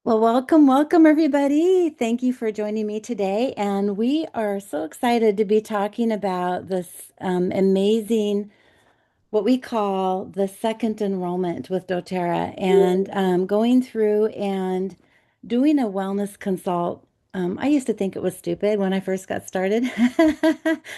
Well, welcome, everybody. Thank you for joining me today. And we are so excited to be talking about this amazing, what we call the second enrollment with doTERRA, and going through and doing a wellness consult. I used to think it was stupid when I first got started.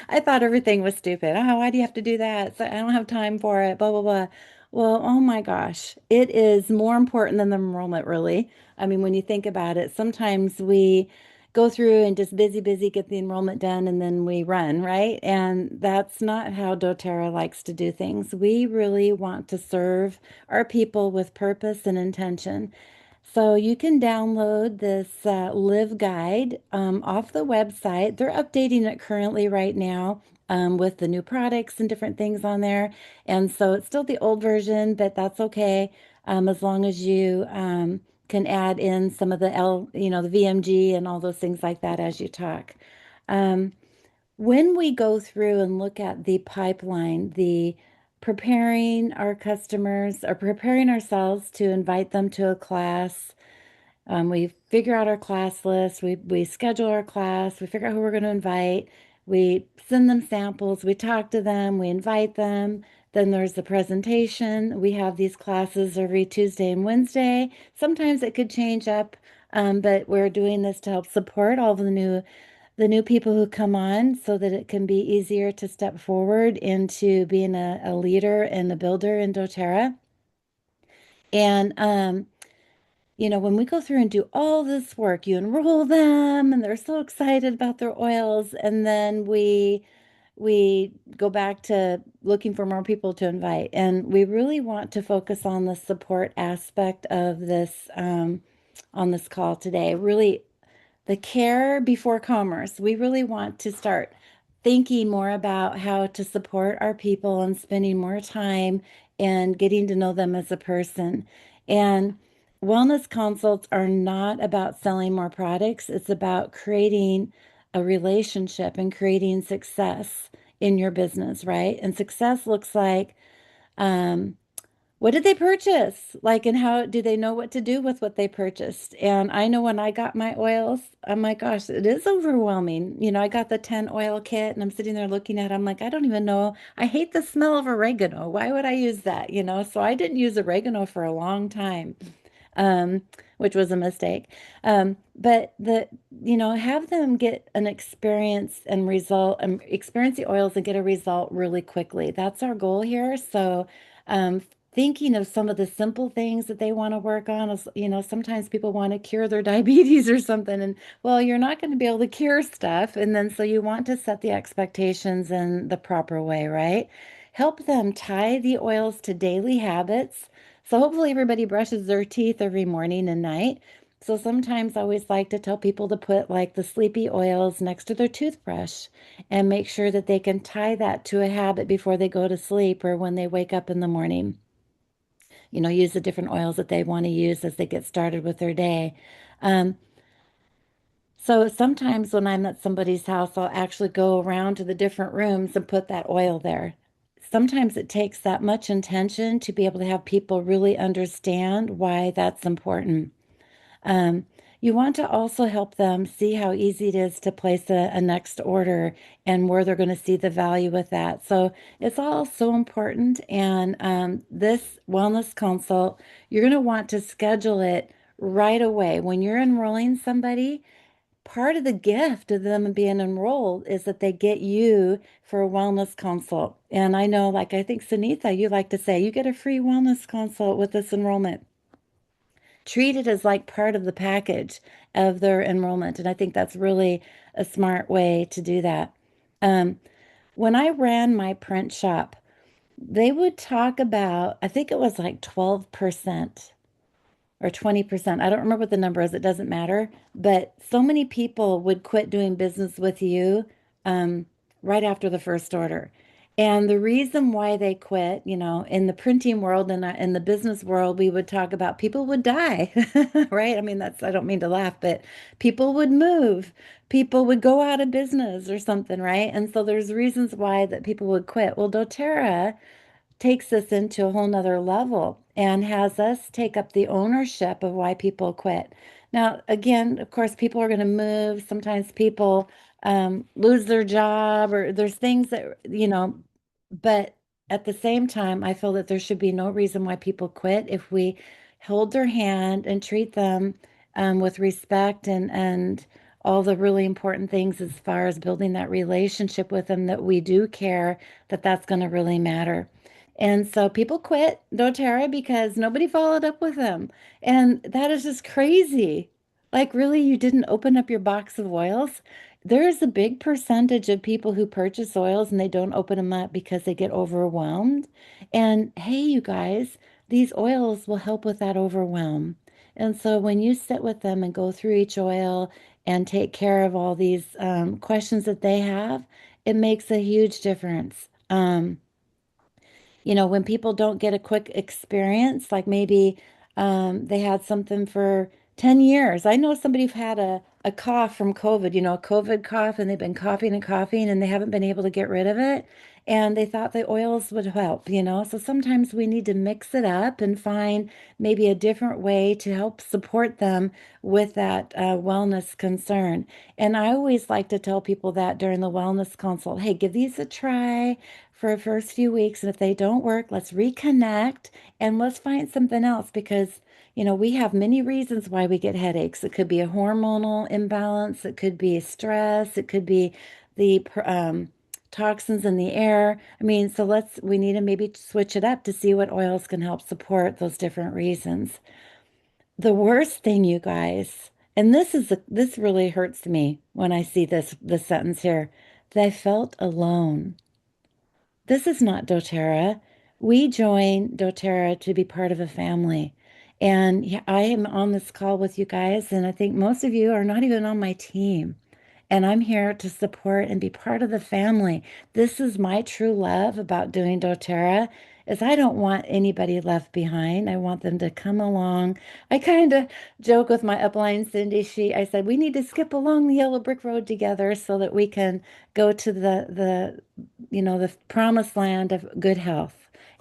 I thought everything was stupid. Oh, why do you have to do that? So I don't have time for it, blah, blah, blah. Well, oh my gosh, it is more important than the enrollment, really. I mean, when you think about it, sometimes we go through and just busy, get the enrollment done, and then we run, right? And that's not how doTERRA likes to do things. We really want to serve our people with purpose and intention. So you can download this Live Guide off the website. They're updating it currently right now with the new products and different things on there. And so it's still the old version, but that's okay as long as you can add in some of the VMG and all those things like that as you talk. Um, when we go through and look at the pipeline, the preparing our customers or preparing ourselves to invite them to a class, we figure out our class list, we schedule our class, we figure out who we're going to invite, we send them samples, we talk to them, we invite them. Then there's the presentation. We have these classes every Tuesday and Wednesday. Sometimes it could change up, but we're doing this to help support all the new people who come on so that it can be easier to step forward into being a leader and a builder in doTERRA. And when we go through and do all this work, you enroll them and they're so excited about their oils, and then we go back to looking for more people to invite. And we really want to focus on the support aspect of this on this call today. Really, the care before commerce. We really want to start thinking more about how to support our people and spending more time and getting to know them as a person. And wellness consults are not about selling more products, it's about creating a relationship and creating success in your business, right? And success looks like um, what did they purchase? Like, and how do they know what to do with what they purchased? And I know when I got my oils, oh my gosh, it is overwhelming. I got the 10 oil kit and I'm sitting there looking at it. I'm like, I don't even know. I hate the smell of oregano. Why would I use that? So I didn't use oregano for a long time, um, which was a mistake. But have them get an experience and result, experience the oils and get a result really quickly. That's our goal here. So, thinking of some of the simple things that they want to work on is, sometimes people want to cure their diabetes or something. And well, you're not going to be able to cure stuff. And then so you want to set the expectations in the proper way, right? Help them tie the oils to daily habits. So hopefully everybody brushes their teeth every morning and night. So sometimes I always like to tell people to put like the sleepy oils next to their toothbrush and make sure that they can tie that to a habit before they go to sleep or when they wake up in the morning. Use the different oils that they want to use as they get started with their day. Um, so sometimes when I'm at somebody's house, I'll actually go around to the different rooms and put that oil there. Sometimes it takes that much intention to be able to have people really understand why that's important. Um, you want to also help them see how easy it is to place a next order and where they're going to see the value with that. So it's all so important. And this wellness consult, you're going to want to schedule it right away. When you're enrolling somebody, part of the gift of them being enrolled is that they get you for a wellness consult. And I know, like, I think Sunitha, you like to say, you get a free wellness consult with this enrollment. Treat it as like part of the package of their enrollment. And I think that's really a smart way to do that. Um, when I ran my print shop, they would talk about, I think it was like 12% or 20%. I don't remember what the number is. It doesn't matter. But so many people would quit doing business with you um, right after the first order. And the reason why they quit, in the printing world and in the business world, we would talk about people would die, right? I mean, I don't mean to laugh, but people would move, people would go out of business or something, right? And so there's reasons why that people would quit. Well, doTERRA takes us into a whole nother level and has us take up the ownership of why people quit. Now, again, of course, people are going to move. Sometimes people lose their job, or there's things that, but at the same time, I feel that there should be no reason why people quit if we hold their hand and treat them with respect and all the really important things as far as building that relationship with them, that we do care, that that's going to really matter. And so people quit doTERRA because nobody followed up with them. And that is just crazy. Like, really, you didn't open up your box of oils? There is a big percentage of people who purchase oils and they don't open them up because they get overwhelmed. And hey, you guys, these oils will help with that overwhelm. And so when you sit with them and go through each oil and take care of all these questions that they have, it makes a huge difference. When people don't get a quick experience, like maybe they had something for 10 years. I know somebody who had a cough from COVID, a COVID cough, and they've been coughing and coughing and they haven't been able to get rid of it. And they thought the oils would help. So sometimes we need to mix it up and find maybe a different way to help support them with that wellness concern. And I always like to tell people that during the wellness consult, hey, give these a try for the first few weeks. And if they don't work, let's reconnect and let's find something else because, we have many reasons why we get headaches. It could be a hormonal imbalance, it could be stress, it could be the toxins in the air. I mean, so we need to maybe switch it up to see what oils can help support those different reasons. The worst thing, you guys, and this really hurts me when I see this sentence here, that I felt alone. This is not doTERRA. We join doTERRA to be part of a family. And yeah, I am on this call with you guys, and I think most of you are not even on my team. And I'm here to support and be part of the family. This is my true love about doing doTERRA, is I don't want anybody left behind. I want them to come along. I kind of joke with my upline Cindy. I said we need to skip along the yellow brick road together so that we can go to the promised land of good health.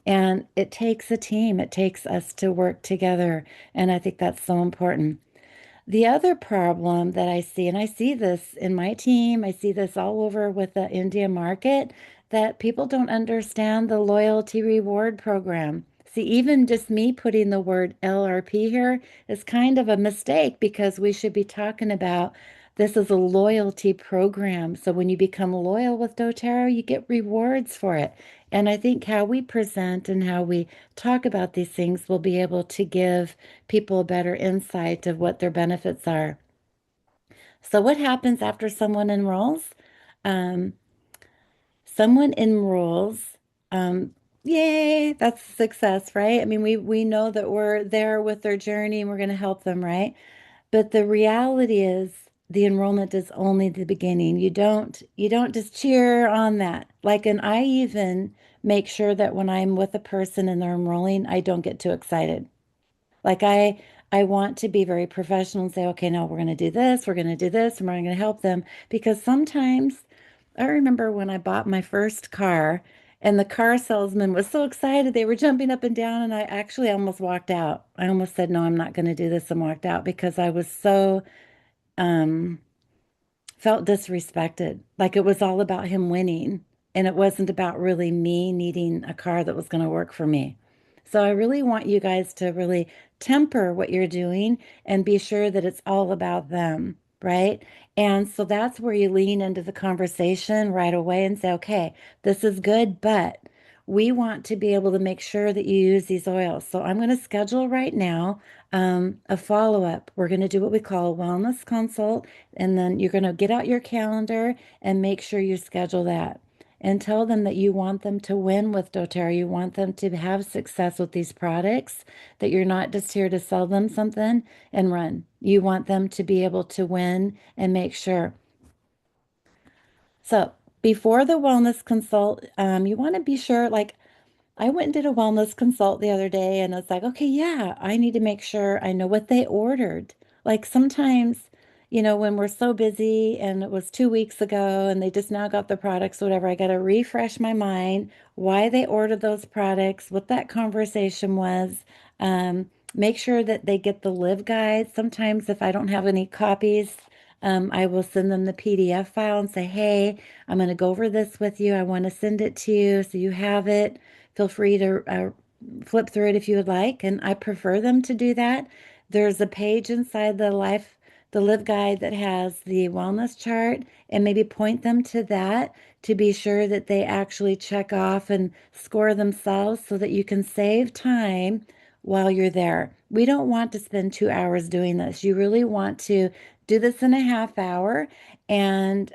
And it takes a team. It takes us to work together. And I think that's so important. The other problem that I see, and I see this in my team, I see this all over with the India market, that people don't understand the loyalty reward program. See, even just me putting the word LRP here is kind of a mistake because we should be talking about this is a loyalty program. So when you become loyal with doTERRA, you get rewards for it. And I think how we present and how we talk about these things will be able to give people a better insight of what their benefits are. So, what happens after someone enrolls? Um, Someone enrolls. Um, Yay, that's a success, right? I mean, we know that we're there with their journey and we're going to help them, right? But the reality is the enrollment is only the beginning. You don't just cheer on that. Like, and I even make sure that when I'm with a person and they're enrolling, I don't get too excited. Like I want to be very professional and say, okay, no, we're going to do this, we're going to do this, and we're going to help them. Because sometimes I remember when I bought my first car and the car salesman was so excited, they were jumping up and down, and I actually almost walked out. I almost said, no, I'm not going to do this, and walked out because I was so um felt disrespected. Like it was all about him winning, and it wasn't about really me needing a car that was going to work for me. So I really want you guys to really temper what you're doing and be sure that it's all about them, right? And so that's where you lean into the conversation right away and say, okay, this is good, but we want to be able to make sure that you use these oils. So I'm going to schedule right now a follow-up. We're going to do what we call a wellness consult, and then you're going to get out your calendar and make sure you schedule that. And tell them that you want them to win with doTERRA. You want them to have success with these products, that you're not just here to sell them something and run. You want them to be able to win and make sure. So before the wellness consult, you want to be sure, like I went and did a wellness consult the other day and it's like, okay, yeah, I need to make sure I know what they ordered. Like sometimes, when we're so busy and it was 2 weeks ago and they just now got the products, whatever, I got to refresh my mind why they ordered those products, what that conversation was. Make sure that they get the live guide. Sometimes if I don't have any copies, I will send them the PDF file and say, hey, I'm going to go over this with you. I want to send it to you so you have it. Feel free to flip through it if you would like. And I prefer them to do that. There's a page inside the live guide that has the wellness chart, and maybe point them to that to be sure that they actually check off and score themselves so that you can save time while you're there. We don't want to spend 2 hours doing this. You really want to do this in a half hour and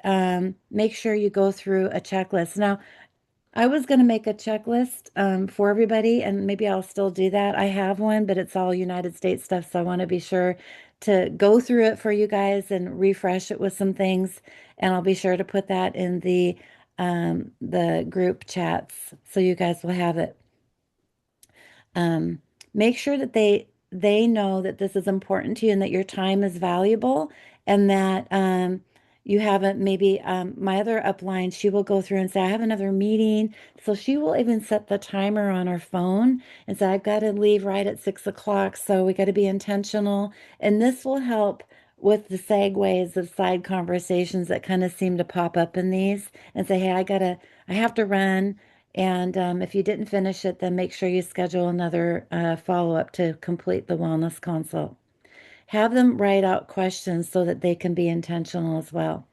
make sure you go through a checklist. Now, I was going to make a checklist for everybody, and maybe I'll still do that. I have one, but it's all United States stuff, so I want to be sure to go through it for you guys and refresh it with some things. And I'll be sure to put that in the group chats so you guys will have it. Um, Make sure that they know that this is important to you and that your time is valuable, and that you haven't maybe my other upline, she will go through and say, I have another meeting. So she will even set the timer on her phone and say, I've got to leave right at 6 o'clock. So we got to be intentional. And this will help with the segues of side conversations that kind of seem to pop up in these, and say, hey, I have to run. And if you didn't finish it, then make sure you schedule another follow-up to complete the wellness consult. Have them write out questions so that they can be intentional as well.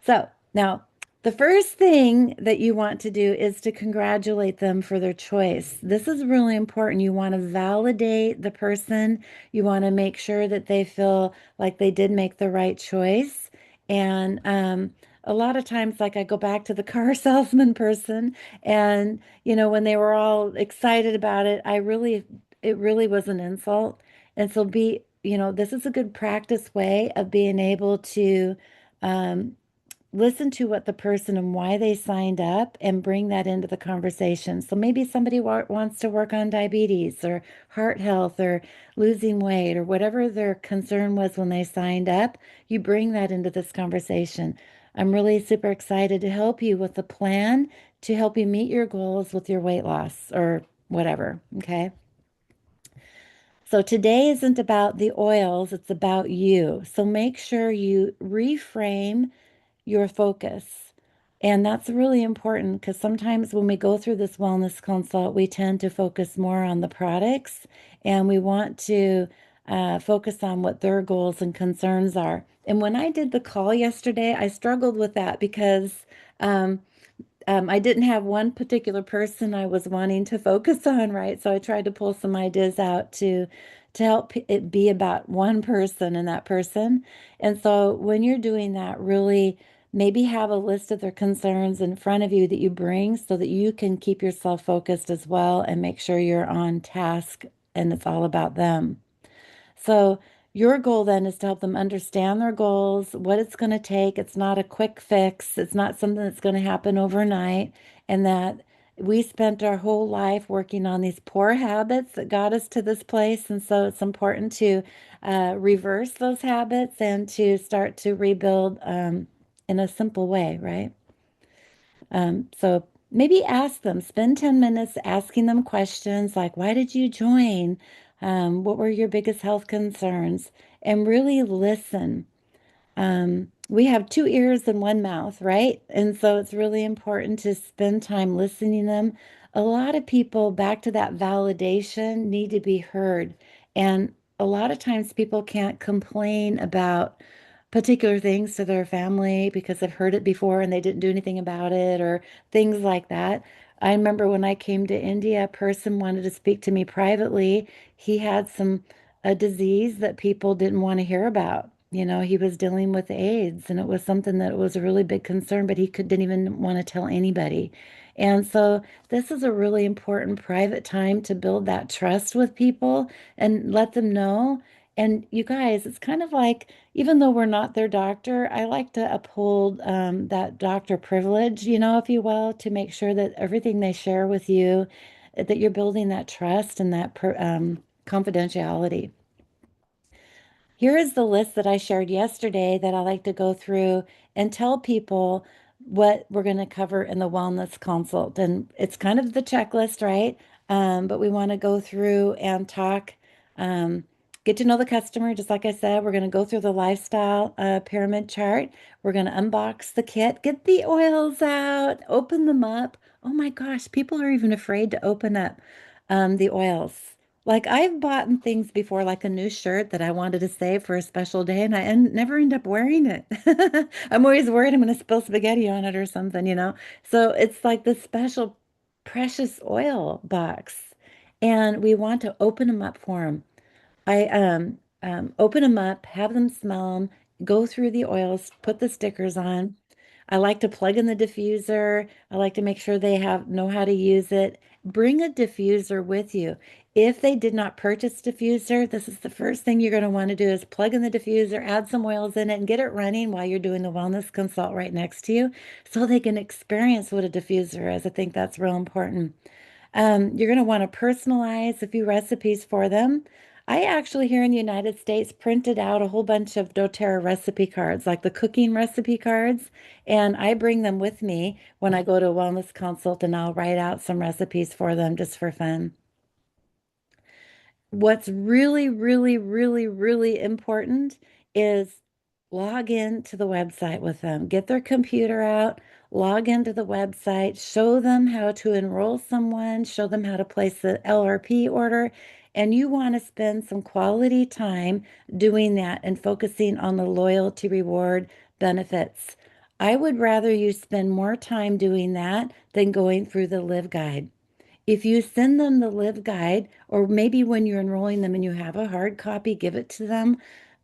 So now, the first thing that you want to do is to congratulate them for their choice. This is really important. You want to validate the person. You want to make sure that they feel like they did make the right choice. And a lot of times, like I go back to the car salesman person, and when they were all excited about it, it really was an insult. And so this is a good practice way of being able to um, listen to what the person and why they signed up and bring that into the conversation. So maybe somebody wants to work on diabetes or heart health or losing weight or whatever their concern was when they signed up. You bring that into this conversation. I'm really super excited to help you with a plan to help you meet your goals with your weight loss or whatever. Okay. So today isn't about the oils, it's about you. So make sure you reframe your focus. And that's really important because sometimes when we go through this wellness consult, we tend to focus more on the products, and we want to focus on what their goals and concerns are. And when I did the call yesterday, I struggled with that because um, I didn't have one particular person I was wanting to focus on, right? So I tried to pull some ideas out to help it be about one person and that person. And so when you're doing that, really maybe have a list of their concerns in front of you that you bring so that you can keep yourself focused as well and make sure you're on task and it's all about them. So your goal then is to help them understand their goals, what it's going to take. It's not a quick fix. It's not something that's going to happen overnight. And that we spent our whole life working on these poor habits that got us to this place. And so it's important to reverse those habits and to start to rebuild in a simple way, right? So maybe ask them, spend 10 minutes asking them questions like, why did you join? What were your biggest health concerns? And really listen. We have two ears and one mouth, right? And so it's really important to spend time listening to them. A lot of people, back to that validation, need to be heard. And a lot of times people can't complain about particular things to their family because they've heard it before and they didn't do anything about it or things like that. I remember when I came to India, a person wanted to speak to me privately. He had a disease that people didn't want to hear about. He was dealing with AIDS, and it was something that was a really big concern, but didn't even want to tell anybody. And so this is a really important private time to build that trust with people and let them know. And you guys, it's kind of like, even though we're not their doctor, I like to uphold that doctor privilege, if you will, to make sure that everything they share with you, that you're building that trust and that confidentiality. Here is the list that I shared yesterday that I like to go through and tell people what we're going to cover in the wellness consult. And it's kind of the checklist, right? But we want to go through and talk Um, get to know the customer, just like I said. We're going to go through the lifestyle pyramid chart. We're going to unbox the kit, get the oils out, open them up. Oh my gosh, people are even afraid to open up the oils. Like I've bought things before, like a new shirt that I wanted to save for a special day, and never end up wearing it. I'm always worried I'm going to spill spaghetti on it or something. So it's like this special precious oil box, and we want to open them up for them. I open them up, have them smell them, go through the oils, put the stickers on. I like to plug in the diffuser. I like to make sure they have know how to use it. Bring a diffuser with you. If they did not purchase diffuser, this is the first thing you're going to want to do is plug in the diffuser, add some oils in it, and get it running while you're doing the wellness consult right next to you so they can experience what a diffuser is. I think that's real important. You're going to want to personalize a few recipes for them. I actually, here in the United States, printed out a whole bunch of doTERRA recipe cards, like the cooking recipe cards, and I bring them with me when I go to a wellness consult and I'll write out some recipes for them just for fun. What's really, really, really, really important is log in to the website with them. Get their computer out, log into the website, show them how to enroll someone, show them how to place the LRP order. And you want to spend some quality time doing that and focusing on the loyalty reward benefits. I would rather you spend more time doing that than going through the Live Guide. If you send them the Live Guide, or maybe when you're enrolling them and you have a hard copy, give it to them,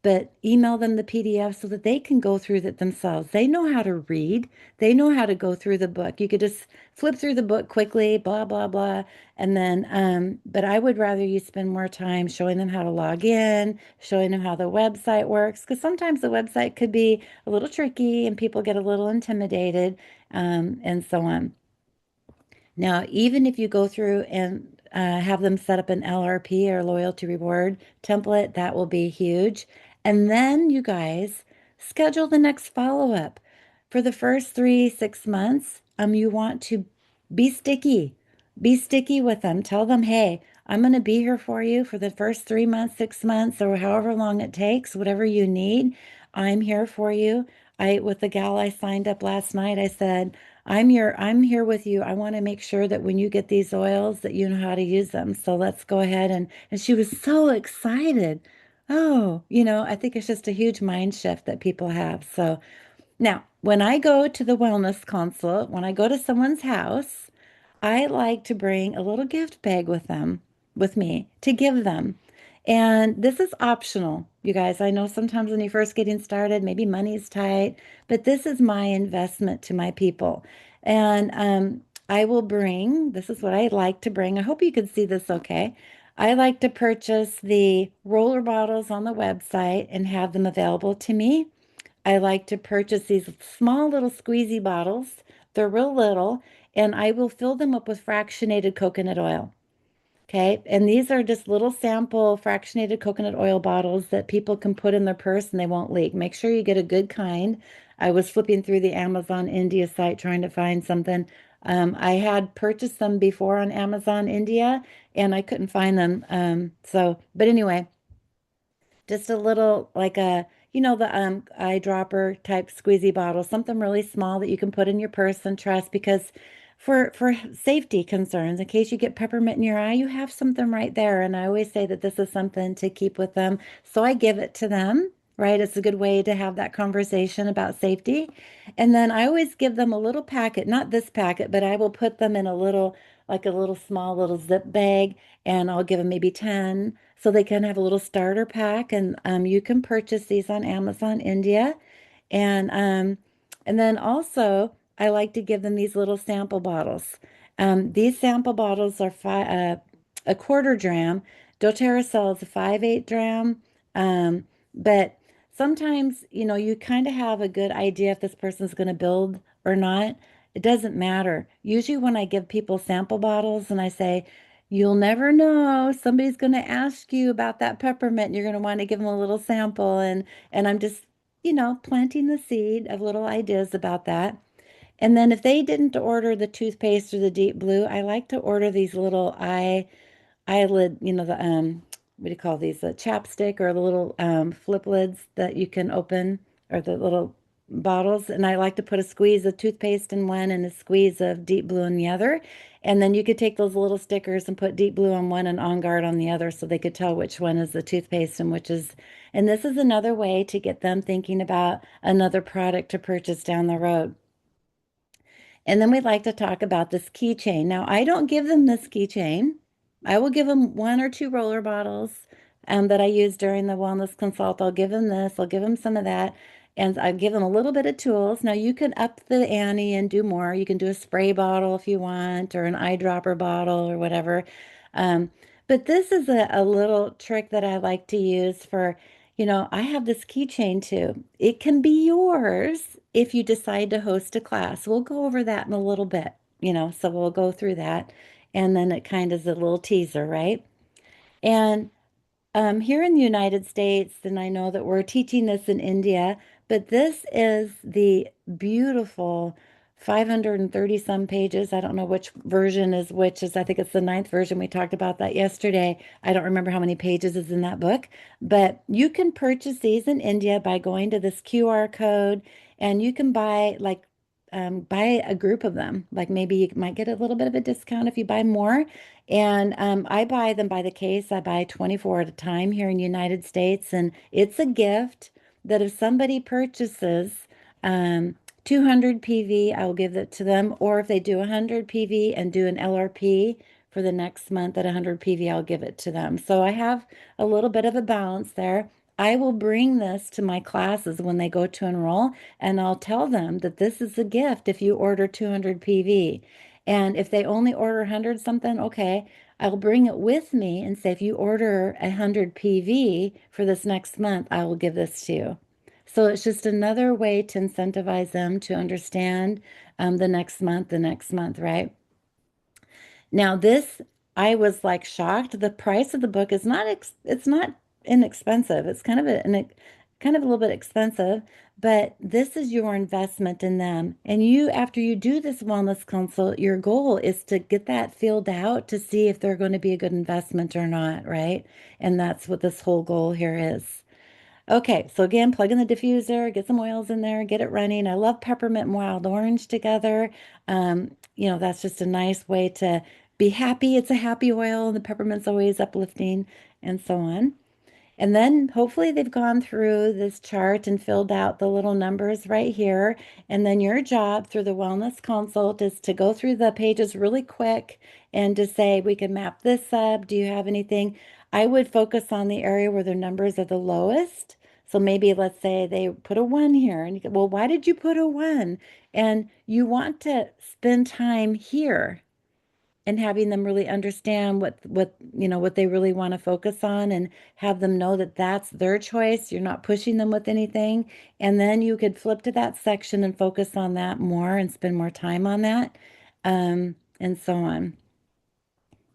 but email them the PDF so that they can go through it themselves. They know how to read, they know how to go through the book. You could just flip through the book quickly, blah, blah, blah. And then, but I would rather you spend more time showing them how to log in, showing them how the website works, because sometimes the website could be a little tricky and people get a little intimidated, and so on. Now, even if you go through and have them set up an LRP or loyalty reward template, that will be huge. And then you guys schedule the next follow-up. For the first 3, 6 months, you want to be sticky. Be sticky with them. Tell them, hey, I'm going to be here for you for the first 3 months, 6 months, or however long it takes, whatever you need. I'm here for you. With the gal I signed up last night, I said, I'm here with you. I want to make sure that when you get these oils that you know how to use them. So let's go ahead and she was so excited. Oh, I think it's just a huge mind shift that people have. So now, when I go to the wellness consult, when I go to someone's house, I like to bring a little gift bag with me to give them. And this is optional, you guys. I know sometimes when you're first getting started, maybe money's tight, but this is my investment to my people. And I will bring, this is what I like to bring. I hope you can see this okay. I like to purchase the roller bottles on the website and have them available to me. I like to purchase these small little squeezy bottles. They're real little, and I will fill them up with fractionated coconut oil. Okay. And these are just little sample fractionated coconut oil bottles that people can put in their purse and they won't leak. Make sure you get a good kind. I was flipping through the Amazon India site trying to find something. I had purchased them before on Amazon India and I couldn't find them. But anyway, just a little like the eyedropper type squeezy bottle, something really small that you can put in your purse and trust because for safety concerns, in case you get peppermint in your eye, you have something right there. And I always say that this is something to keep with them. So I give it to them, right? It's a good way to have that conversation about safety. And then I always give them a little packet, not this packet, but I will put them in like a little small little zip bag, and I'll give them maybe 10 so they can have a little starter pack. And you can purchase these on Amazon India. And and then also I like to give them these little sample bottles. These sample bottles are a quarter dram. doTERRA sells a 5/8 dram. But sometimes, you kind of have a good idea if this person's going to build or not. It doesn't matter. Usually when I give people sample bottles and I say, you'll never know. Somebody's going to ask you about that peppermint and you're going to want to give them a little sample. And I'm just, planting the seed of little ideas about that. And then if they didn't order the toothpaste or the deep blue, I like to order these little eyelid, the what do you call these? A chapstick or the little flip lids that you can open, or the little bottles. And I like to put a squeeze of toothpaste in one and a squeeze of deep blue in the other. And then you could take those little stickers and put deep blue on one and On Guard on the other so they could tell which one is the toothpaste and which is. And this is another way to get them thinking about another product to purchase down the road. And then we'd like to talk about this keychain. Now, I don't give them this keychain. I will give them one or two roller bottles that I use during the wellness consult. I'll give them this, I'll give them some of that, and I give them a little bit of tools. Now, you can up the ante and do more. You can do a spray bottle if you want, or an eyedropper bottle, or whatever. Um, but this is a little trick that I like to use for, I have this keychain too. It can be yours if you decide to host a class. We'll go over that in a little bit, so we'll go through that. And then it kind of is a little teaser, right? And here in the United States, and I know that we're teaching this in India, but this is the beautiful 530 some pages. I don't know which version is which is, I think it's the ninth version. We talked about that yesterday. I don't remember how many pages is in that book, but you can purchase these in India by going to this QR code, and you can buy a group of them. Like maybe you might get a little bit of a discount if you buy more. And I buy them by the case. I buy 24 at a time here in the United States. And it's a gift that if somebody purchases 200 PV, I will give it to them. Or if they do 100 PV and do an LRP for the next month at 100 PV, I'll give it to them. So I have a little bit of a balance there. I will bring this to my classes when they go to enroll, and I'll tell them that this is a gift if you order 200 PV. And if they only order 100 something, okay, I'll bring it with me and say, if you order 100 PV for this next month, I will give this to you. So it's just another way to incentivize them to understand the next month, right? Now this, I was like shocked. The price of the book is not it's not inexpensive. It's kind of kind of a little bit expensive, but this is your investment in them. And you, after you do this wellness consult, your goal is to get that filled out to see if they're going to be a good investment or not, right? And that's what this whole goal here is. Okay, so again, plug in the diffuser, get some oils in there, get it running. I love peppermint and wild orange together. That's just a nice way to be happy. It's a happy oil. The peppermint's always uplifting, and so on. And then hopefully they've gone through this chart and filled out the little numbers right here. And then your job through the wellness consult is to go through the pages really quick and to say, we can map this up. Do you have anything? I would focus on the area where the numbers are the lowest. So maybe let's say they put a one here, and you go, well, why did you put a one? And you want to spend time here and having them really understand what they really want to focus on, and have them know that that's their choice. You're not pushing them with anything. And then you could flip to that section and focus on that more and spend more time on that, and so on.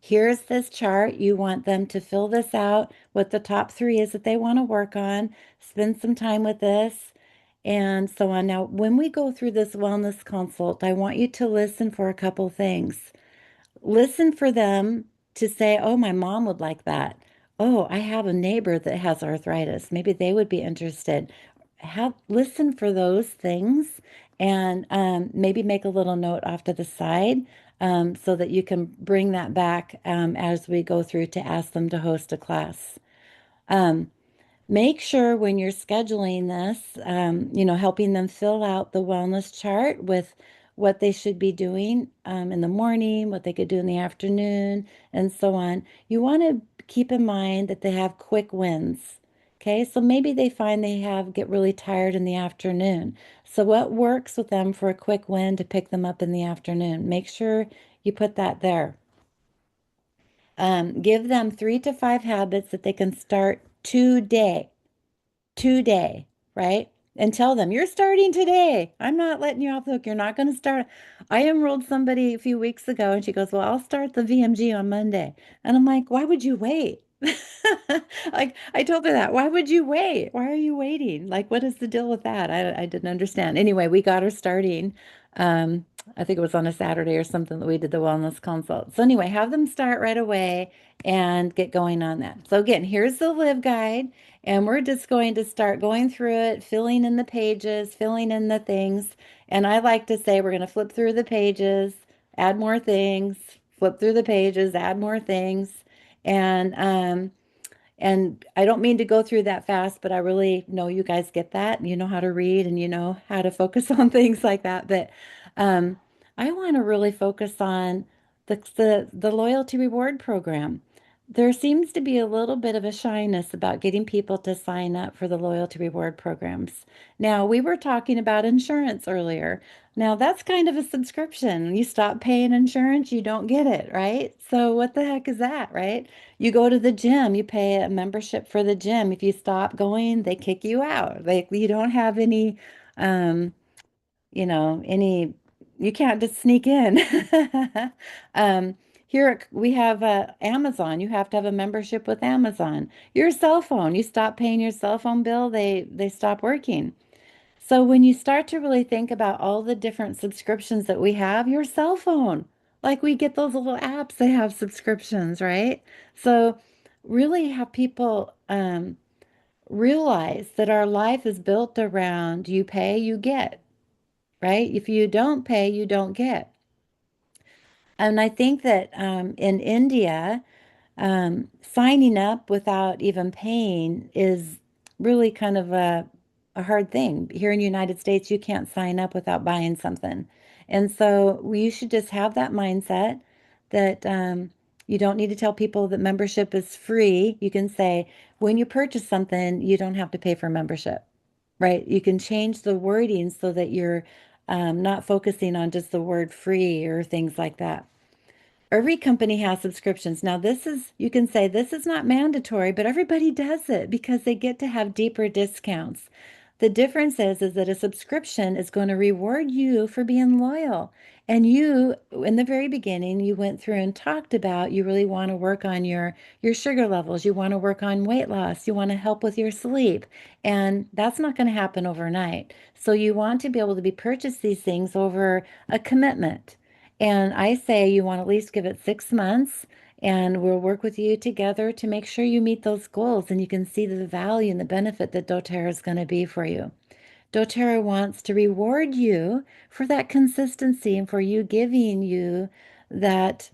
Here's this chart. You want them to fill this out, what the top three is that they want to work on, spend some time with this, and so on. Now, when we go through this wellness consult, I want you to listen for a couple things. Listen for them to say, oh, my mom would like that. Oh, I have a neighbor that has arthritis. Maybe they would be interested. Listen for those things, and maybe make a little note off to the side, so that you can bring that back as we go through to ask them to host a class. Um, Make sure when you're scheduling this, helping them fill out the wellness chart with what they should be doing in the morning, what they could do in the afternoon, and so on. You want to keep in mind that they have quick wins. Okay, so maybe they find get really tired in the afternoon. So what works with them for a quick win to pick them up in the afternoon? Make sure you put that there. Give them 3 to 5 habits that they can start today, right? And tell them, you're starting today. I'm not letting you off the hook. You're not going to start. I enrolled somebody a few weeks ago, and she goes, well, I'll start the VMG on Monday. And I'm like, why would you wait? Like, I told her that. Why would you wait? Why are you waiting? Like, what is the deal with that? I didn't understand. Anyway, we got her starting I think it was on a Saturday or something that we did the wellness consult. So anyway, have them start right away and get going on that. So again, here's the live guide, and we're just going to start going through it, filling in the pages, filling in the things. And I like to say we're going to flip through the pages, add more things, flip through the pages, add more things. And I don't mean to go through that fast, but I really know you guys get that. You know how to read and you know how to focus on things like that. But um, I want to really focus on the loyalty reward program. There seems to be a little bit of a shyness about getting people to sign up for the loyalty reward programs. Now, we were talking about insurance earlier. Now, that's kind of a subscription. You stop paying insurance, you don't get it, right? So, what the heck is that, right? You go to the gym, you pay a membership for the gym. If you stop going, they kick you out. Like you don't have any, um, any, you can't just sneak in. Um, Here we have Amazon. You have to have a membership with Amazon. Your cell phone, you stop paying your cell phone bill, they stop working. So when you start to really think about all the different subscriptions that we have, your cell phone, like we get those little apps, they have subscriptions, right? So really have people realize that our life is built around you pay, you get, right? If you don't pay, you don't get. And I think that in India, signing up without even paying is really kind of a hard thing. Here in the United States, you can't sign up without buying something. And so you should just have that mindset that you don't need to tell people that membership is free. You can say, when you purchase something, you don't have to pay for membership, right? You can change the wording so that you're not focusing on just the word free or things like that. Every company has subscriptions. Now, this is, you can say this is not mandatory, but everybody does it because they get to have deeper discounts. The difference is that a subscription is going to reward you for being loyal. And you, in the very beginning, you went through and talked about you really want to work on your sugar levels. You want to work on weight loss. You want to help with your sleep. And that's not going to happen overnight. So you want to be able to be purchase these things over a commitment. And I say you want to at least give it 6 months, and we'll work with you together to make sure you meet those goals and you can see the value and the benefit that doTERRA is going to be for you. doTERRA wants to reward you for that consistency and for you giving you that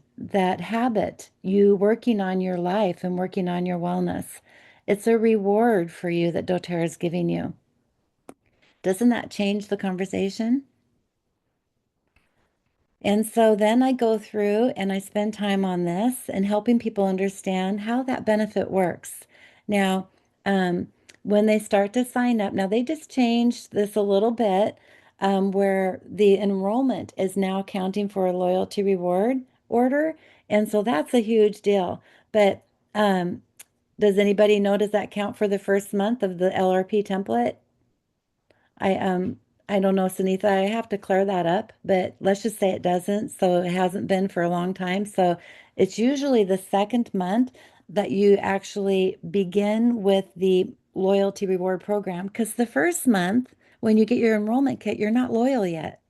habit, you working on your life and working on your wellness. It's a reward for you that doTERRA is giving you. Doesn't that change the conversation? And so then I go through and I spend time on this and helping people understand how that benefit works. Now, um, when they start to sign up, now they just changed this a little bit where the enrollment is now counting for a loyalty reward order. And so that's a huge deal. But does anybody know, does that count for the first month of the LRP template? I I don't know, Sunitha. I have to clear that up, but let's just say it doesn't. So it hasn't been for a long time. So it's usually the second month that you actually begin with the loyalty reward program because the first month when you get your enrollment kit, you're not loyal yet,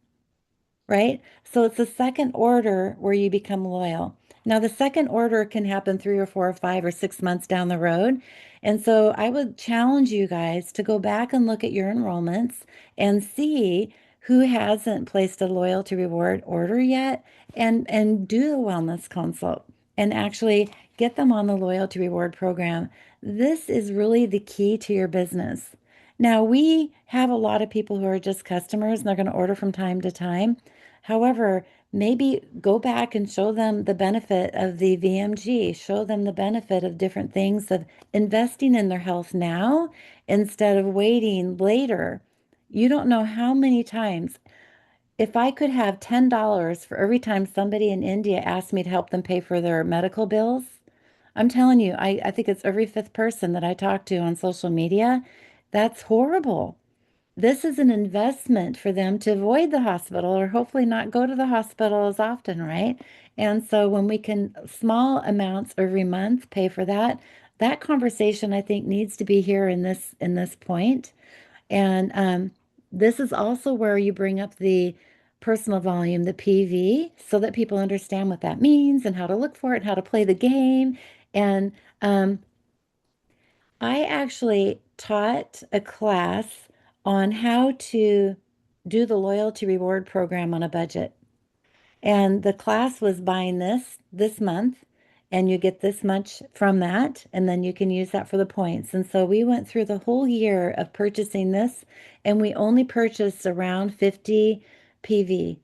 right? So it's the second order where you become loyal. Now, the second order can happen 3 or 4 or 5 or 6 months down the road. And so I would challenge you guys to go back and look at your enrollments and see who hasn't placed a loyalty reward order yet and do the wellness consult and actually get them on the loyalty reward program. This is really the key to your business. Now, we have a lot of people who are just customers and they're going to order from time to time. However, maybe go back and show them the benefit of the VMG, show them the benefit of different things of investing in their health now instead of waiting later. You don't know how many times. If I could have $10 for every time somebody in India asked me to help them pay for their medical bills, I'm telling you, I think it's every fifth person that I talk to on social media. That's horrible. This is an investment for them to avoid the hospital or hopefully not go to the hospital as often, right? And so when we can small amounts every month pay for that, that conversation I think needs to be here in this point. And this is also where you bring up the personal volume, the PV, so that people understand what that means and how to look for it, how to play the game. And um, I actually taught a class on how to do the loyalty reward program on a budget. And the class was buying this month, and you get this much from that, and then you can use that for the points. And so we went through the whole year of purchasing this, and we only purchased around 50 PV.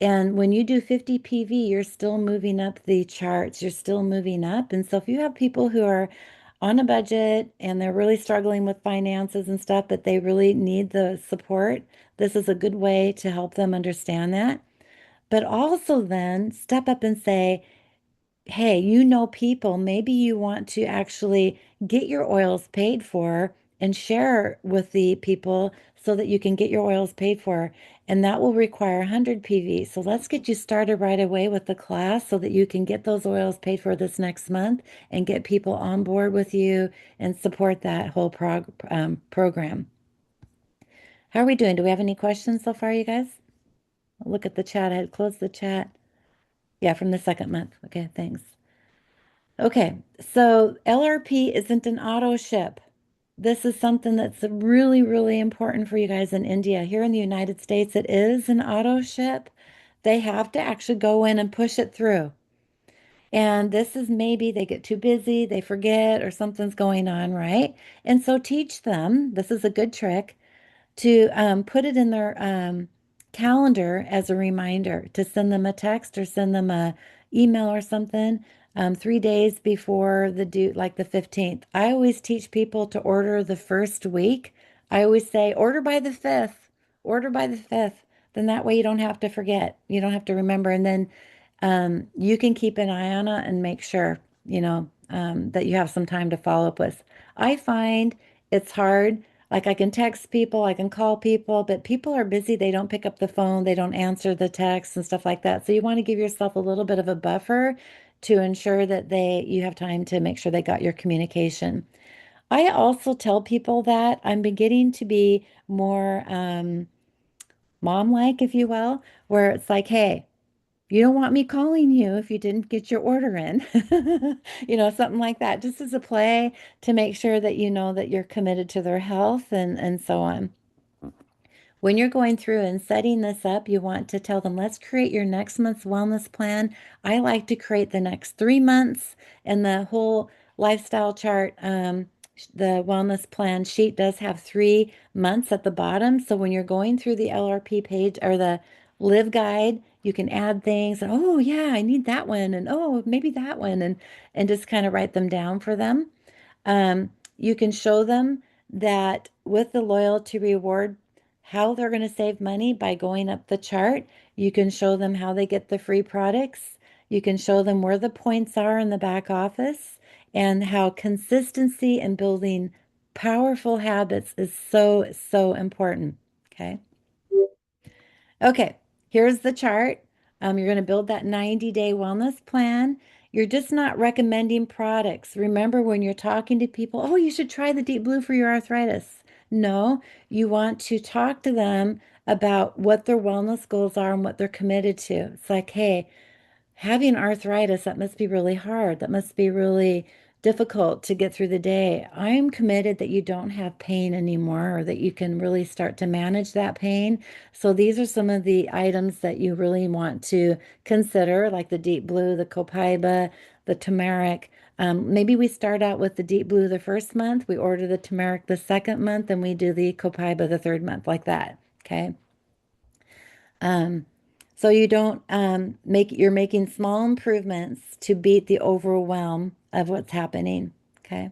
And when you do 50 PV, you're still moving up the charts, you're still moving up. And so if you have people who are on a budget and they're really struggling with finances and stuff, but they really need the support, this is a good way to help them understand that. But also then step up and say, hey, you know people, maybe you want to actually get your oils paid for and share with the people so that you can get your oils paid for. And that will require 100 PV. So let's get you started right away with the class so that you can get those oils paid for this next month and get people on board with you and support that whole program. How are we doing? Do we have any questions so far, you guys? Look at the chat. I had closed the chat. Yeah, from the second month. Okay, thanks. Okay, so LRP isn't an auto ship. This is something that's really, really important for you guys in India. Here in the United States, it is an auto ship. They have to actually go in and push it through. And this is maybe they get too busy, they forget, or something's going on, right? And so teach them, this is a good trick, to put it in their calendar as a reminder to send them a text or send them a email or something 3 days before the due, like the 15th. I always teach people to order the first week. I always say order by the 5th, order by the 5th. Then that way you don't have to forget. You don't have to remember. And then you can keep an eye on it and make sure, that you have some time to follow up with. I find it's hard. Like I can text people, I can call people, but people are busy. They don't pick up the phone, they don't answer the texts and stuff like that. So you want to give yourself a little bit of a buffer to ensure that you have time to make sure they got your communication. I also tell people that I'm beginning to be more mom-like, if you will, where it's like, hey, you don't want me calling you if you didn't get your order in. Something like that, just as a play to make sure that you know that you're committed to their health and so on. When you're going through and setting this up, you want to tell them, let's create your next month's wellness plan. I like to create the next 3 months, and the whole lifestyle chart, the wellness plan sheet does have 3 months at the bottom. So when you're going through the LRP page or the live guide, you can add things. And, oh, yeah, I need that one. And oh, maybe that one. And just kind of write them down for them. You can show them that with the loyalty reward, how they're going to save money by going up the chart. You can show them how they get the free products. You can show them where the points are in the back office and how consistency and building powerful habits is so, so important. Okay. Okay, here's the chart. You're going to build that 90-day wellness plan. You're just not recommending products. Remember, when you're talking to people, oh, you should try the deep blue for your arthritis. No, you want to talk to them about what their wellness goals are and what they're committed to. It's like, hey, having arthritis, that must be really hard. That must be really difficult to get through the day. I'm committed that you don't have pain anymore or that you can really start to manage that pain. So these are some of the items that you really want to consider, like the deep blue, the copaiba, the turmeric. Maybe we start out with the deep blue the first month, we order the turmeric the second month, and we do the copaiba the third month, like that. Okay. Um, so you don't you're making small improvements to beat the overwhelm of what's happening. Okay.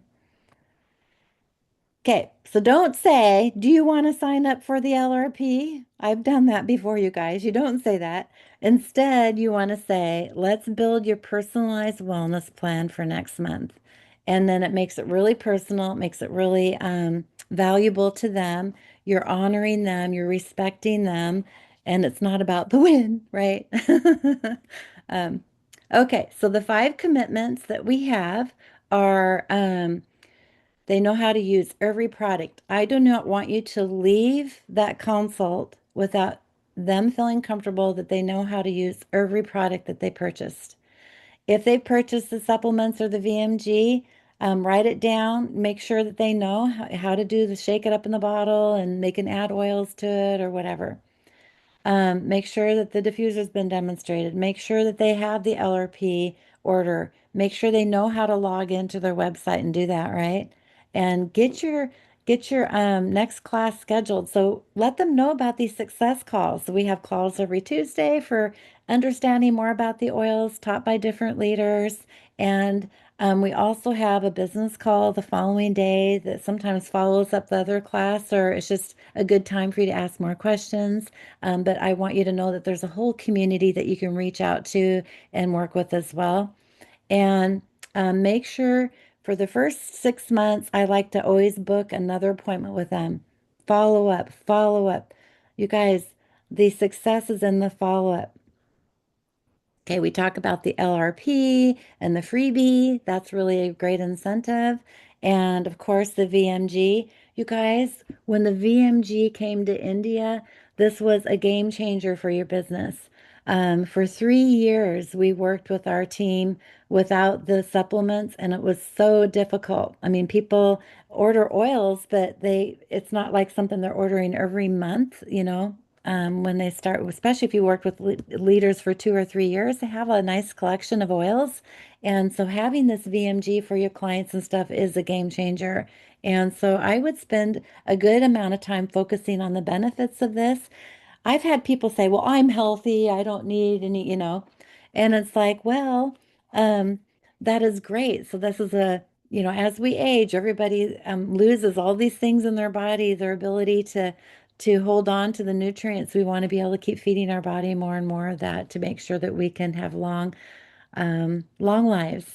Okay. So don't say, do you want to sign up for the LRP? I've done that before, you guys. You don't say that. Instead, you want to say, let's build your personalized wellness plan for next month. And then it makes it really personal, it makes it really valuable to them. You're honoring them, you're respecting them, and it's not about the win, right? um, okay, so the 5 commitments that we have are they know how to use every product. I do not want you to leave that consult without them feeling comfortable that they know how to use every product that they purchased. If they purchased the supplements or the VMG, write it down. Make sure that they know how to do the shake it up in the bottle and they can add oils to it or whatever. Make sure that the diffuser's been demonstrated. Make sure that they have the LRP order. Make sure they know how to log into their website and do that, right? And get your next class scheduled. So let them know about these success calls. So we have calls every Tuesday for understanding more about the oils taught by different leaders. And we also have a business call the following day that sometimes follows up the other class, or it's just a good time for you to ask more questions. But I want you to know that there's a whole community that you can reach out to and work with as well. And make sure for the first 6 months, I like to always book another appointment with them. Follow up, follow up. You guys, the success is in the follow up. Okay, we talk about the LRP and the freebie. That's really a great incentive. And of course, the VMG. You guys, when the VMG came to India, this was a game changer for your business. For 3 years, we worked with our team without the supplements, and it was so difficult. I mean, people order oils, but it's not like something they're ordering every month, when they start, especially if you worked with leaders for 2 or 3 years, they have a nice collection of oils. And so having this VMG for your clients and stuff is a game changer. And so I would spend a good amount of time focusing on the benefits of this. I've had people say, well, I'm healthy. I don't need any. And it's like, well, um, that is great. So this is as we age, everybody loses all these things in their body, their ability to hold on to the nutrients. We want to be able to keep feeding our body more and more of that to make sure that we can have long lives.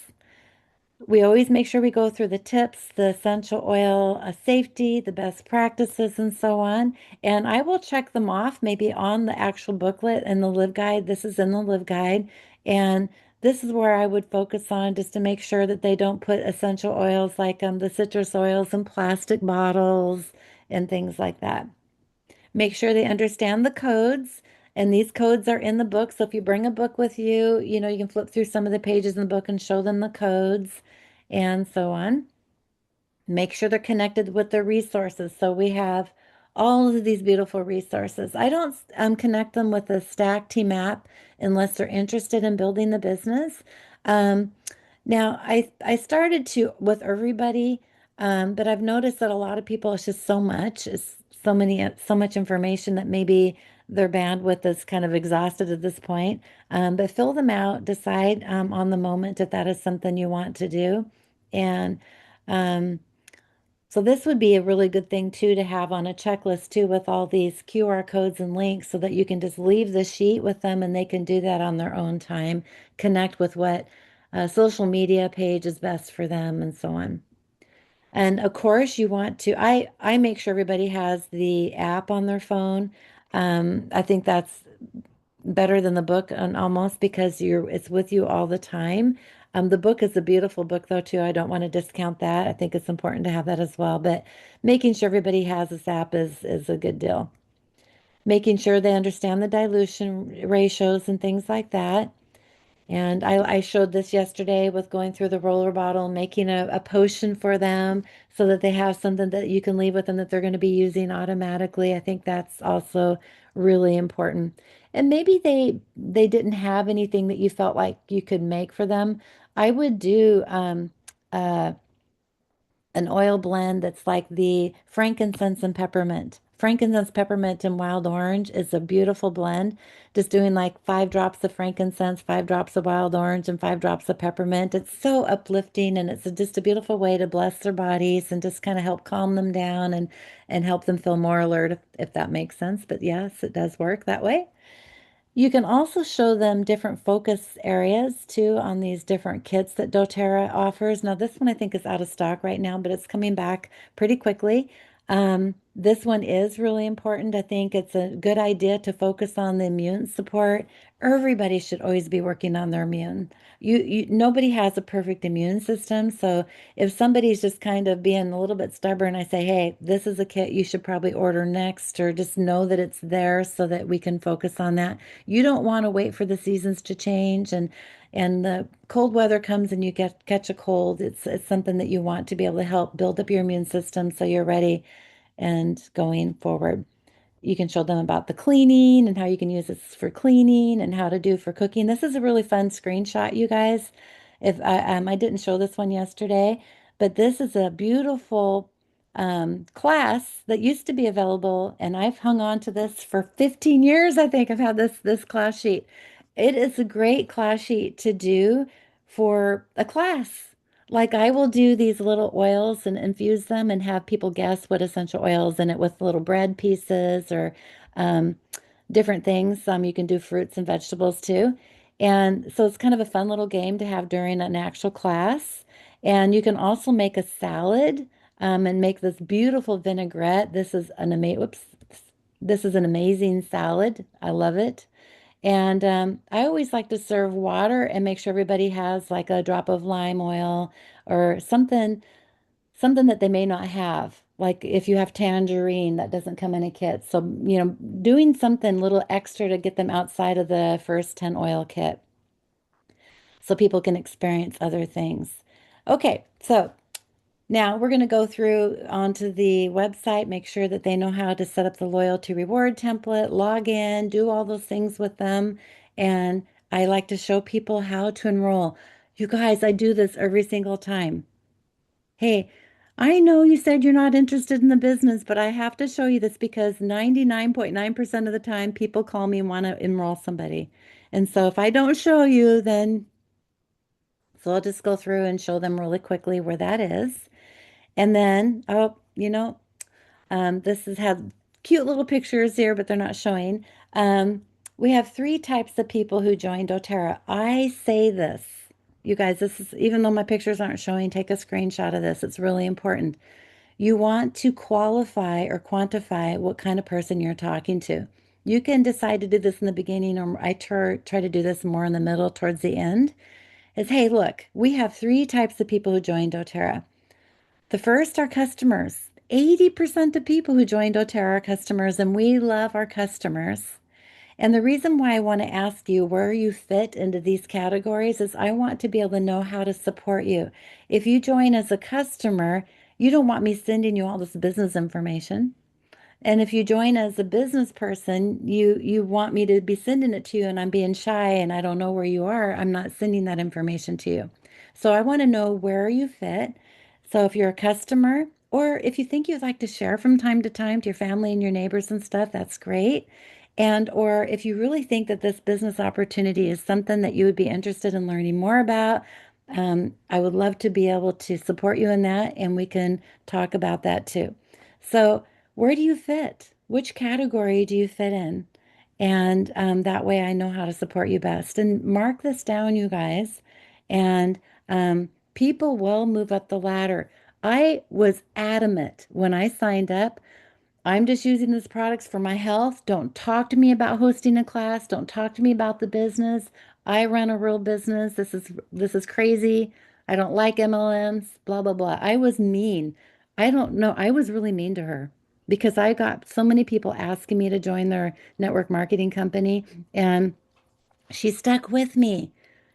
We always make sure we go through the tips, the essential oil safety, the best practices, and so on. And I will check them off maybe on the actual booklet and the Live Guide. This is in the Live Guide. And this is where I would focus on just to make sure that they don't put essential oils like the citrus oils in plastic bottles and things like that. Make sure they understand the codes, and these codes are in the book. So if you bring a book with you, you can flip through some of the pages in the book and show them the codes and so on. Make sure they're connected with the resources. So we have all of these beautiful resources. I don't connect them with a stack team app unless they're interested in building the business. Um, Now, I started to with everybody, but I've noticed that a lot of people, it's just so much information that maybe their bandwidth is kind of exhausted at this point. But fill them out, decide on the moment if that is something you want to do. And um, so this would be a really good thing too to have on a checklist too with all these QR codes and links so that you can just leave the sheet with them and they can do that on their own time, connect with what social media page is best for them and so on. And of course you want to, I make sure everybody has the app on their phone. I think that's better than the book and almost because it's with you all the time. The book is a beautiful book though too. I don't want to discount that. I think it's important to have that as well. But making sure everybody has this app is a good deal. Making sure they understand the dilution ratios and things like that. And I showed this yesterday with going through the roller bottle, making a potion for them so that they have something that you can leave with them that they're going to be using automatically. I think that's also really important. And maybe they didn't have anything that you felt like you could make for them. I would do uh, an oil blend that's like the frankincense and peppermint. Frankincense, peppermint, and wild orange is a beautiful blend. Just doing like 5 drops of frankincense, 5 drops of wild orange, and 5 drops of peppermint. It's so uplifting and it's just a beautiful way to bless their bodies and just kind of help calm them down and help them feel more alert if that makes sense. But yes, it does work that way. You can also show them different focus areas too on these different kits that doTERRA offers. Now, this one I think is out of stock right now, but it's coming back pretty quickly. This one is really important. I think it's a good idea to focus on the immune support. Everybody should always be working on their immune. Nobody has a perfect immune system. So if somebody's just kind of being a little bit stubborn, I say, hey, this is a kit you should probably order next, or just know that it's there so that we can focus on that. You don't want to wait for the seasons to change and the cold weather comes and you catch a cold. It's something that you want to be able to help build up your immune system so you're ready and going forward. You can show them about the cleaning and how you can use this for cleaning and how to do for cooking. This is a really fun screenshot, you guys. If I didn't show this one yesterday, but this is a beautiful class that used to be available, and I've hung on to this for 15 years. I think I've had this class sheet. It is a great class sheet to do for a class. Like I will do these little oils and infuse them and have people guess what essential oils in it with little bread pieces or um, different things. You can do fruits and vegetables too. And so it's kind of a fun little game to have during an actual class. And you can also make a salad and make this beautiful vinaigrette. This is an amazing salad. I love it. And I always like to serve water and make sure everybody has like a drop of lime oil or something that they may not have. Like if you have tangerine, that doesn't come in a kit. So, doing something little extra to get them outside of the first 10 oil kit so people can experience other things. Okay, so now we're going to go through onto the website, make sure that they know how to set up the loyalty reward template, log in, do all those things with them. And I like to show people how to enroll. You guys, I do this every single time. Hey, I know you said you're not interested in the business, but I have to show you this because 99.9% of the time people call me and want to enroll somebody. And so if I don't show you, then so I'll just go through and show them really quickly where that is. And then, oh, this has had cute little pictures here, but they're not showing. We have three types of people who join doTERRA. I say this, you guys, this is, even though my pictures aren't showing, take a screenshot of this. It's really important. You want to qualify or quantify what kind of person you're talking to. You can decide to do this in the beginning, or I try to do this more in the middle towards the end. Is hey, look, we have three types of people who join doTERRA. The first are customers. 80% of people who join doTERRA are customers, and we love our customers. And the reason why I want to ask you where you fit into these categories is I want to be able to know how to support you. If you join as a customer, you don't want me sending you all this business information. And if you join as a business person, you want me to be sending it to you and I'm being shy and I don't know where you are, I'm not sending that information to you. So I want to know where you fit. So if you're a customer or if you think you'd like to share from time to time to your family and your neighbors and stuff, that's great. And or if you really think that this business opportunity is something that you would be interested in learning more about, I would love to be able to support you in that and we can talk about that too. So where do you fit? Which category do you fit in? And that way I know how to support you best. And mark this down, you guys. And people will move up the ladder. I was adamant when I signed up. I'm just using these products for my health. Don't talk to me about hosting a class. Don't talk to me about the business. I run a real business. This is crazy. I don't like MLMs, blah blah blah. I was mean. I don't know. I was really mean to her because I got so many people asking me to join their network marketing company and she stuck with me.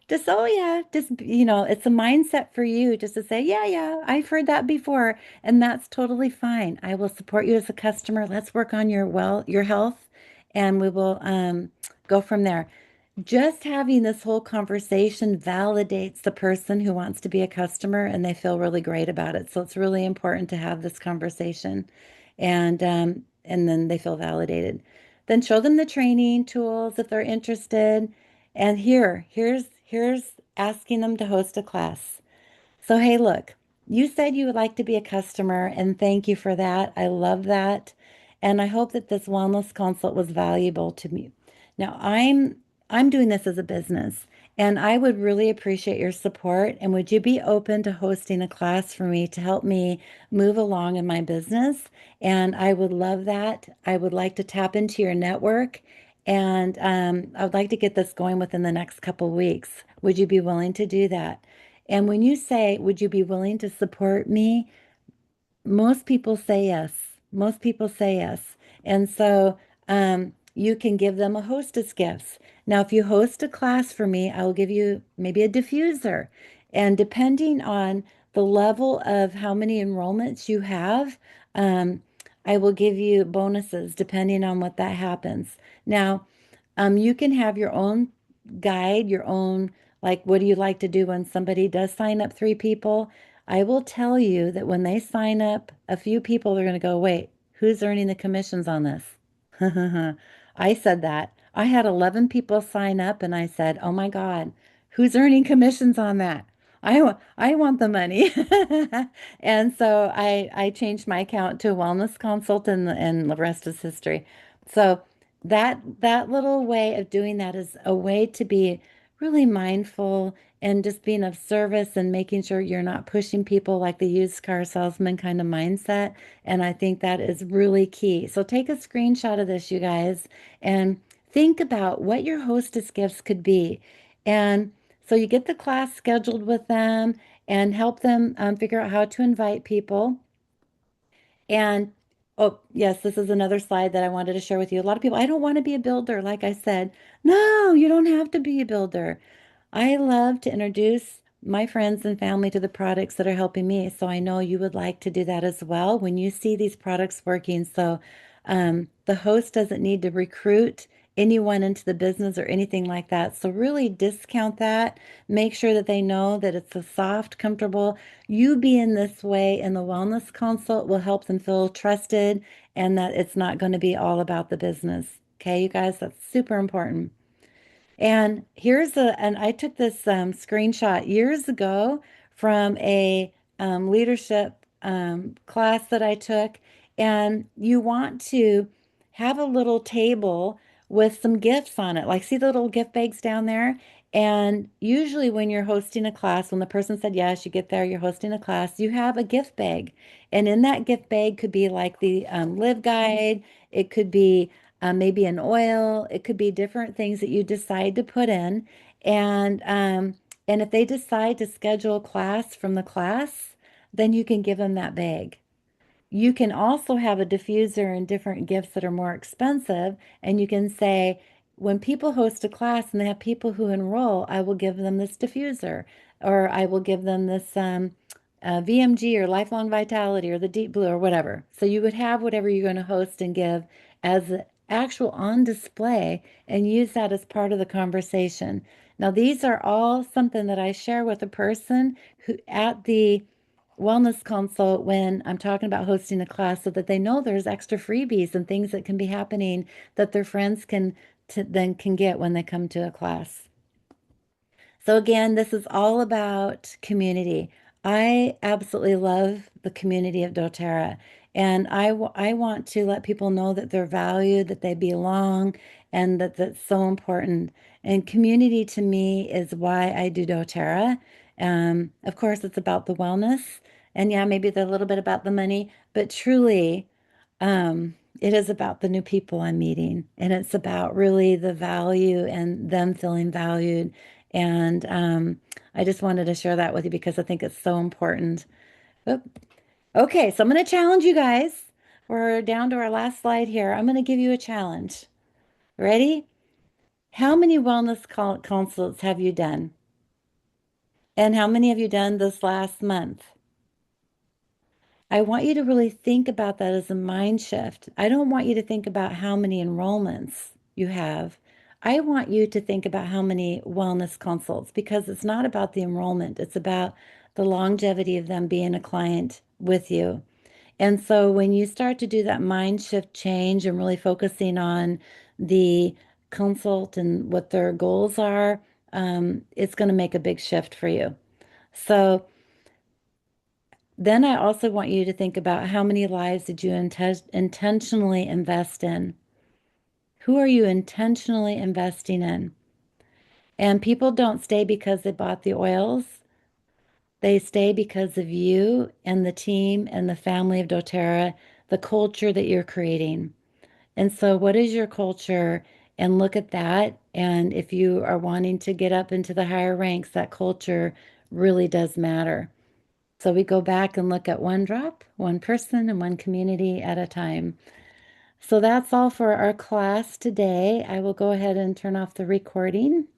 Just, oh yeah, just, it's a mindset for you just to say, yeah, yeah, I've heard that before, and that's totally fine. I will support you as a customer. Let's work on your health, and we will go from there. Just having this whole conversation validates the person who wants to be a customer, and they feel really great about it. So it's really important to have this conversation, and then they feel validated. Then show them the training tools if they're interested. And here's asking them to host a class. So, hey, look, you said you would like to be a customer, and thank you for that. I love that. And I hope that this wellness consult was valuable to me. Now, I'm doing this as a business, And I would really appreciate your support. And would you be open to hosting a class for me to help me move along in my business? And I would love that. I would like to tap into your network. And I would like to get this going within the next couple weeks. Would you be willing to do that? And when you say, would you be willing to support me? Most people say yes. Most people say yes. And so you can give them a hostess gifts. Now, if you host a class for me, I will give you maybe a diffuser. And depending on the level of how many enrollments you have, um, I will give you bonuses depending on what that happens. Now, you can have your own guide, your own, like, what do you like to do when somebody does sign up 3 people? I will tell you that when they sign up a few people, they're going to go, wait, who's earning the commissions on this? I said that. I had 11 people sign up and I said, oh my God, who's earning commissions on that? I want the money. And so I changed my account to a wellness consult and the rest is history. So that little way of doing that is a way to be really mindful and just being of service and making sure you're not pushing people like the used car salesman kind of mindset. And I think that is really key. So take a screenshot of this, you guys, and think about what your hostess gifts could be. And so you get the class scheduled with them and help them figure out how to invite people. And oh, yes, this is another slide that I wanted to share with you. A lot of people, I don't want to be a builder, like I said. No, you don't have to be a builder. I love to introduce my friends and family to the products that are helping me. So I know you would like to do that as well when you see these products working. So the host doesn't need to recruit anyone into the business or anything like that. So really discount that. Make sure that they know that it's a soft, comfortable. You being this way in the wellness consult will help them feel trusted and that it's not going to be all about the business. Okay, you guys, that's super important. And and I took this screenshot years ago from a leadership class that I took. And you want to have a little table with some gifts on it. Like, see the little gift bags down there? And usually, when you're hosting a class, when the person said yes, you get there, you're hosting a class, you have a gift bag. And in that gift bag could be like the live guide, it could be maybe an oil. It could be different things that you decide to put in. And if they decide to schedule a class from the class, then you can give them that bag. You can also have a diffuser and different gifts that are more expensive. And you can say, when people host a class and they have people who enroll, I will give them this diffuser, or I will give them this VMG or lifelong vitality or the deep blue or whatever. So you would have whatever you're going to host and give as actual on display and use that as part of the conversation. Now, these are all something that I share with a person who at the wellness consult when I'm talking about hosting a class so that they know there's extra freebies and things that can be happening that their friends then can get when they come to a class. So again, this is all about community. I absolutely love the community of doTERRA, and I want to let people know that they're valued, that they belong, and that that's so important. And community to me is why I do doTERRA. Of course, it's about the wellness, and yeah, maybe a little bit about the money, but truly, it is about the new people I'm meeting, and it's about really the value and them feeling valued. And I just wanted to share that with you because I think it's so important. Oop. Okay, so I'm going to challenge you guys. We're down to our last slide here. I'm going to give you a challenge. Ready? How many wellness consults have you done? And how many have you done this last month? I want you to really think about that as a mind shift. I don't want you to think about how many enrollments you have. I want you to think about how many wellness consults because it's not about the enrollment, it's about the longevity of them being a client with you. And so when you start to do that mind shift change and really focusing on the consult and what their goals are, it's going to make a big shift for you. So then I also want you to think about how many lives did you intentionally invest in? Who are you intentionally investing in? And people don't stay because they bought the oils. They stay because of you and the team and the family of doTERRA, the culture that you're creating. And so, what is your culture? And look at that. And if you are wanting to get up into the higher ranks, that culture really does matter. So, we go back and look at one drop, one person, and one community at a time. So, that's all for our class today. I will go ahead and turn off the recording.